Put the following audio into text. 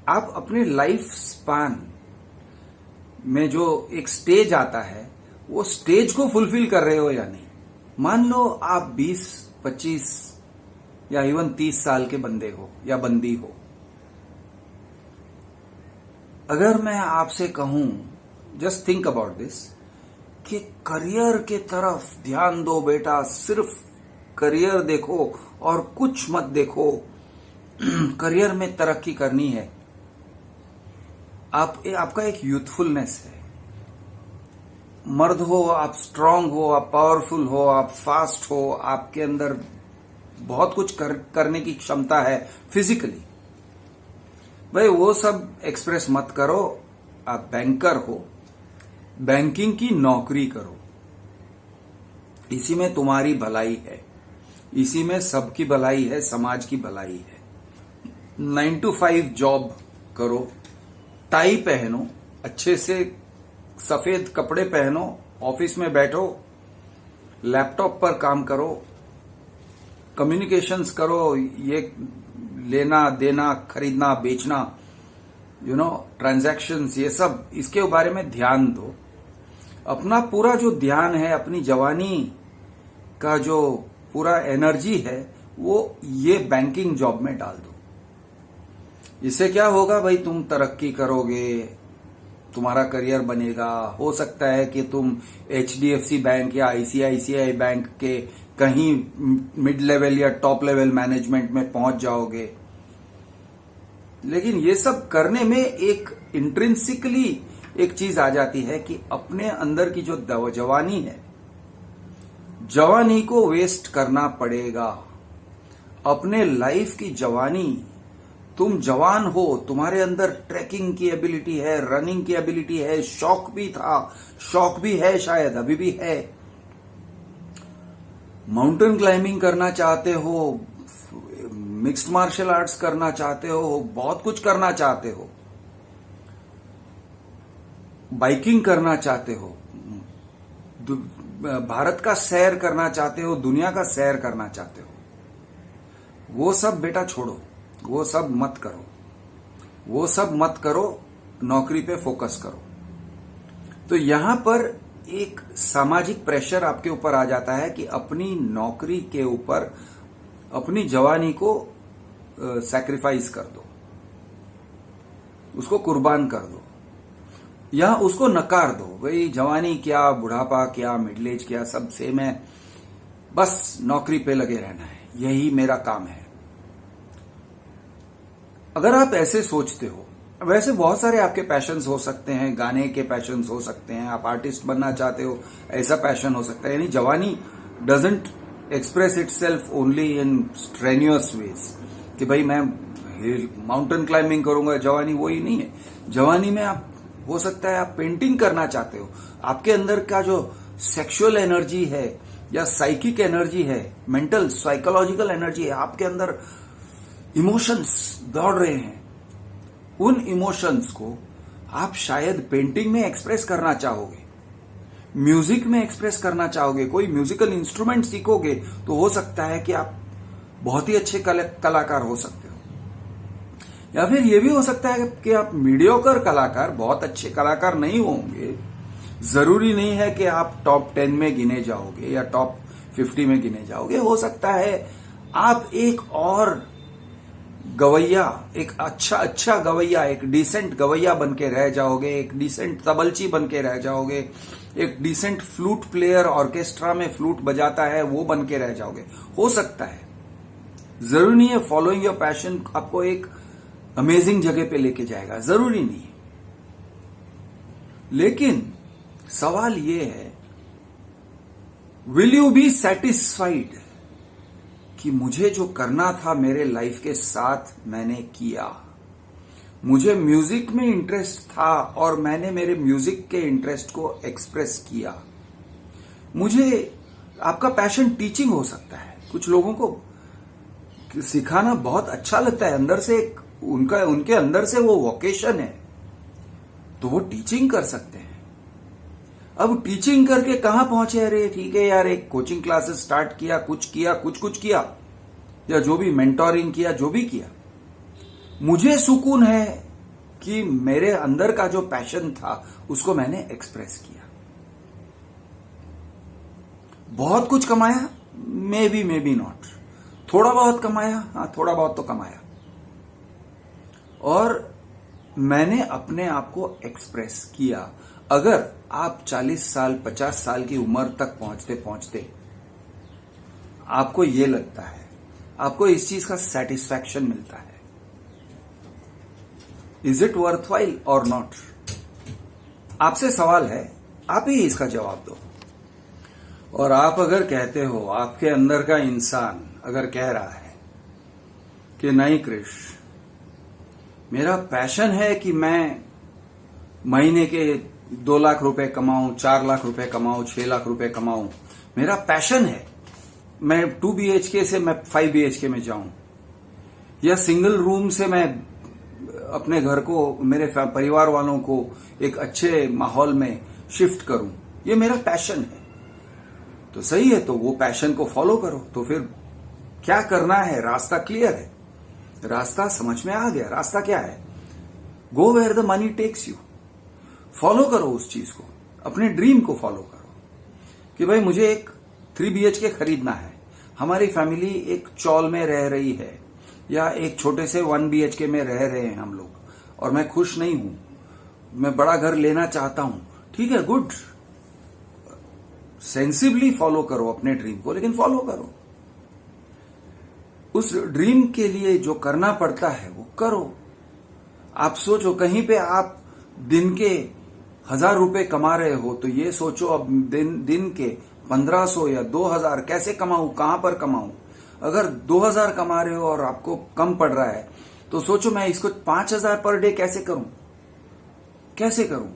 आप अपने life span में जो एक स्टेज आता है वो स्टेज को फुलफिल कर रहे हो या नहीं। मान लो आप 20, 25 या इवन 30 साल के बंदे हो या बंदी हो। अगर मैं आपसे कहूं, जस्ट थिंक अबाउट दिस, कि करियर के तरफ ध्यान दो बेटा, सिर्फ करियर देखो और कुछ मत देखो। करियर में तरक्की करनी है। आपका एक यूथफुलनेस है। मर्द हो, आप स्ट्रांग हो, आप पावरफुल हो, आप फास्ट हो, आपके अंदर बहुत कुछ करने की क्षमता है फिजिकली। भाई वो सब एक्सप्रेस मत करो। आप बैंकर हो, बैंकिंग की नौकरी करो। इसी में तुम्हारी भलाई है, इसी में सबकी भलाई है, समाज की भलाई है। 9 to 5 जॉब करो, टाई पहनो, अच्छे से सफेद कपड़े पहनो, ऑफिस में बैठो, लैपटॉप पर काम करो, कम्युनिकेशंस करो, ये लेना देना, खरीदना बेचना, ट्रांजैक्शंस, ये सब, इसके बारे में ध्यान दो। अपना पूरा जो ध्यान है, अपनी जवानी का जो पूरा एनर्जी है, वो ये बैंकिंग जॉब में डाल दो। इससे क्या होगा भाई, तुम तरक्की करोगे, तुम्हारा करियर बनेगा। हो सकता है कि तुम HDFC बैंक या ICICI बैंक के कहीं मिड लेवल या टॉप लेवल मैनेजमेंट में पहुंच जाओगे। लेकिन ये सब करने में एक इंट्रिंसिकली एक चीज आ जाती है कि अपने अंदर की जो जवानी है, जवानी को वेस्ट करना पड़ेगा। अपने लाइफ की जवानी, तुम जवान हो, तुम्हारे अंदर ट्रैकिंग की एबिलिटी है, रनिंग की एबिलिटी है, शौक भी था, शौक भी है, शायद अभी भी है। माउंटेन क्लाइंबिंग करना चाहते हो, मिक्स्ड मार्शल आर्ट्स करना चाहते हो, बहुत कुछ करना चाहते हो, बाइकिंग करना चाहते हो, भारत का सैर करना चाहते हो, दुनिया का सैर करना चाहते हो। वो सब बेटा छोड़ो, वो सब मत करो, वो सब मत करो, नौकरी पे फोकस करो। तो यहां पर एक सामाजिक प्रेशर आपके ऊपर आ जाता है कि अपनी नौकरी के ऊपर अपनी जवानी को सैक्रिफाइस कर दो, उसको कुर्बान कर दो, या उसको नकार दो। भाई जवानी क्या, बुढ़ापा क्या, मिडिल एज क्या, सब सेम है, बस नौकरी पे लगे रहना है, यही मेरा काम है। अगर आप ऐसे सोचते हो, वैसे बहुत सारे आपके पैशंस हो सकते हैं, गाने के पैशंस हो सकते हैं, आप आर्टिस्ट बनना चाहते हो, ऐसा पैशन हो सकता है। यानी जवानी doesn't express itself only in strenuous ways कि भाई मैं माउंटेन क्लाइंबिंग करूंगा, जवानी वही नहीं है। जवानी में आप, हो सकता है आप पेंटिंग करना चाहते हो, आपके अंदर का जो सेक्सुअल एनर्जी है या साइकिक एनर्जी है, मेंटल साइकोलॉजिकल एनर्जी है, आपके अंदर इमोशंस दौड़ रहे हैं, उन इमोशंस को आप शायद पेंटिंग में एक्सप्रेस करना चाहोगे, म्यूजिक में एक्सप्रेस करना चाहोगे, कोई म्यूजिकल इंस्ट्रूमेंट सीखोगे तो हो सकता है कि आप बहुत ही अच्छे कलाकार हो सकते हो। या फिर यह भी हो सकता है कि आप मीडियोकर कलाकार, बहुत अच्छे कलाकार नहीं होंगे। जरूरी नहीं है कि आप टॉप 10 में गिने जाओगे या टॉप 50 में गिने जाओगे। हो सकता है आप एक और गवैया, एक अच्छा गवैया, एक डिसेंट गवैया बन के रह जाओगे, एक डिसेंट तबलची बन के रह जाओगे, एक डिसेंट फ्लूट प्लेयर, ऑर्केस्ट्रा में फ्लूट बजाता है, वो बन के रह जाओगे। हो सकता है, जरूरी नहीं है फॉलोइंग योर पैशन आपको एक अमेजिंग जगह पे लेके जाएगा, जरूरी नहीं है। लेकिन सवाल ये है, विल यू बी सेटिस्फाइड कि मुझे जो करना था मेरे लाइफ के साथ मैंने किया। मुझे म्यूजिक में इंटरेस्ट था और मैंने मेरे म्यूजिक के इंटरेस्ट को एक्सप्रेस किया। मुझे, आपका पैशन टीचिंग हो सकता है, कुछ लोगों को सिखाना बहुत अच्छा लगता है, अंदर से उनके अंदर से वो वोकेशन है, तो वो टीचिंग कर सकते हैं। अब टीचिंग करके कहां पहुंचे, अरे ठीक है यार, एक कोचिंग क्लासेस स्टार्ट किया, कुछ किया, या जो भी मेंटोरिंग किया, जो भी किया, मुझे सुकून है कि मेरे अंदर का जो पैशन था उसको मैंने एक्सप्रेस किया। बहुत कुछ कमाया, मे बी नॉट, थोड़ा बहुत कमाया, हाँ थोड़ा बहुत तो कमाया, और मैंने अपने आप को एक्सप्रेस किया। अगर आप 40 साल 50 साल की उम्र तक पहुंचते पहुंचते आपको ये लगता है, आपको इस चीज का सेटिस्फैक्शन मिलता है, इज इट वर्थवाइल और नॉट? आपसे सवाल है, आप ही इसका जवाब दो। और आप अगर कहते हो, आपके अंदर का इंसान अगर कह रहा है कि नहीं क्रिश, मेरा पैशन है कि मैं महीने के 2 लाख रुपए कमाऊं, 4 लाख रुपए कमाऊं, 6 लाख रुपए कमाऊं, मेरा पैशन है, मैं 2 BHK से मैं 5 BHK में जाऊं, या सिंगल रूम से मैं अपने घर को, मेरे परिवार वालों को एक अच्छे माहौल में शिफ्ट करूं, ये मेरा पैशन है। तो सही है, तो वो पैशन को फॉलो करो। तो फिर क्या करना है? रास्ता क्लियर है, रास्ता समझ में आ गया। रास्ता क्या है? Go where the money takes you. Follow करो उस चीज को, अपने ड्रीम को फॉलो करो कि भाई मुझे एक 3 BHK खरीदना है, हमारी फैमिली एक चौल में रह रही है या एक छोटे से 1 BHK में रह रहे हैं हम लोग, और मैं खुश नहीं हूं, मैं बड़ा घर लेना चाहता हूं। ठीक है, गुड, सेंसिबली फॉलो करो अपने ड्रीम को, लेकिन फॉलो करो। उस ड्रीम के लिए जो करना पड़ता है वो करो। आप सोचो, कहीं पे आप दिन के 1000 रुपए कमा रहे हो, तो ये सोचो अब दिन के 1500 या 2000 कैसे कमाऊं, कहां पर कमाऊं। अगर 2000 कमा रहे हो और आपको कम पड़ रहा है, तो सोचो मैं इसको 5000 पर डे कैसे करूं, कैसे करूं।